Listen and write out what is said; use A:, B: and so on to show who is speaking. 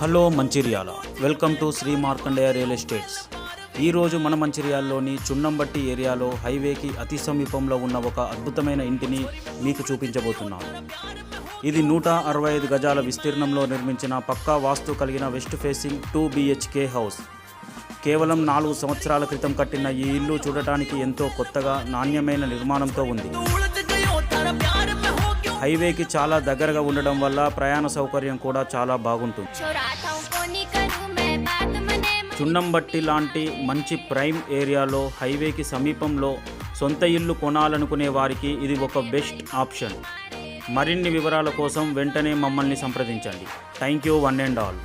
A: Hello Mancherial, welcome to Sri Markandeya real estates. ఈరోజు మన మంచిర్యాలలోని చున్నంబట్టి ఏరియాలో హైవేకి అతి సమీపంలో ఉన్న ఒక అద్భుతమైన ఇంటిని మీకు చూపించబోతున్నాను. ఇది 165 గజాల విస్తీర్ణంలో నిర్మించిన పక్కా వాస్తు కలిగిన వెస్ట్ ఫేసింగ్ 2 BHK హౌస్. కేవలం 4 సంవత్సరాల క్రితం కట్టిన ఈ ఇల్లు చూడటానికి ఎంతో కొత్తగా నాణ్యమైన నిర్మాణంతో ఉంది. హైవేకి చాలా దగ్గరగా ఉండడం వల్ల ప్రయాణ సౌకర్యం కూడా చాలా బాగుంటుంది. చున్నంబట్టి లాంటి మంచి ప్రైమ్ ఏరియాలో హైవేకి సమీపంలో సొంత ఇల్లు కొనాలనుకునే వారికి ఇది ఒక బెస్ట్ ఆప్షన్. మరిన్ని వివరాల కోసం వెంటనే మమ్మల్ని సంప్రదించండి. Thank you one and all.